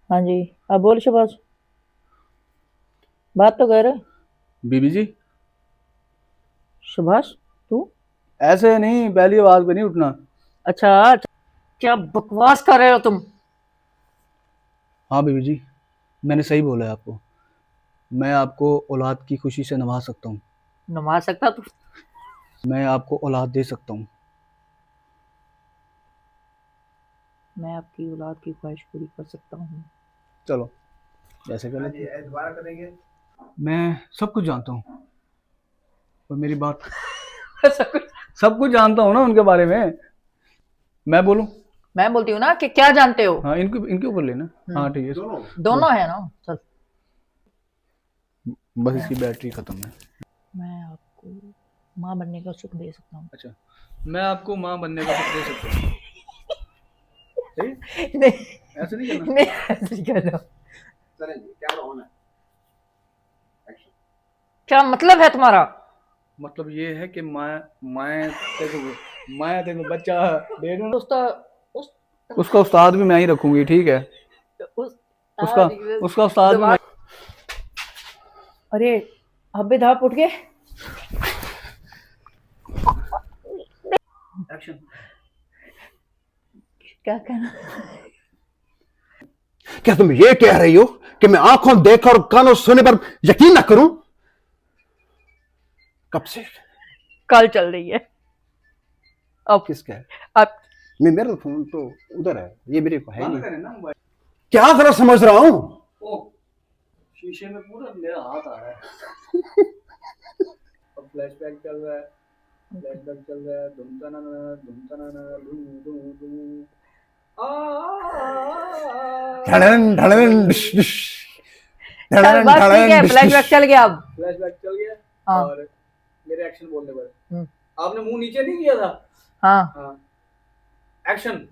हाँ जी, अब बोल शहबाज, बात तो कर। बीबी जी शहबाज, तू? ऐसे नहीं, पहली आवाज पे नहीं उठना। अच्छा, क्या बकवास कर रहे हो तुम? हाँ बीबी जी, मैंने सही बोला है आपको। मैं आपको औलाद की खुशी से नवाज सकता हूँ। नमाज सकता तू? मैं आपको औलाद दे सकता हूँ। मैं आपकी औलाद की ख्वाहिश पूरी कर सकता हूँ। चलो ऐसे कर लेते हैं, दोबारा करेंगे। मैं सब कुछ जानता हूँ और मेरी बात ऐसा कुछ? सब कुछ जानता हूँ ना उनके बारे में। मैं बोलूँ? मैं बोलती हूँ ना कि क्या जानते हो। हाँ, इनके इनके ऊपर लेना। हाँ ठीक है, दोनों है ना, चल। बस इसकी बैटरी खत्म है। मैं आपको माँ बनने का सुख दे सकता हूँ। अच्छा, मैं आपको माँ बनने का सुख दे सकता हूँ। सही? नहीं, ऐसे नहीं करना। नहीं ऐसे नहीं करना। क्या मतलब है तुम्हारा? मतलब ये है कि मैं तेरे को बच्चा दे दूँ। उस उसका उस्ताद भी मैं ही रखूंगी, ठीक है? उस उसका उसका उस्ताद भी मैं। अरे अबे धाप उठ गए। एक्शन। क्या कहना? क्या तुम ये कह रही हो कि मैं आंखों देख और कानों सुने पर यकीन ना करूं? कब से? कल चल रही है अब। किसका है? अब मेरा फोन तो उधर है, ये मेरे को है नहीं। क्या जरा समझ रहा हूं। शीशे में पूरा मेरा हाथ आ रहा है। अब फ्लैशबैक चल रहा है, फ्लैशबैक चल रहा है। धूम तना धूम तना धूम धूम धूम। ढड़न ढड़न डिश डिश, चल ढड़न बस ठीक ढड़न है, डिश फ्लैशबैक डिश। चल गया अब। फ्लैशबैक चल गया। हाँ। और मेरे एक्शन बोलने पर आपने मुंह नीचे नहीं किया था। हाँ। हाँ, एक्शन।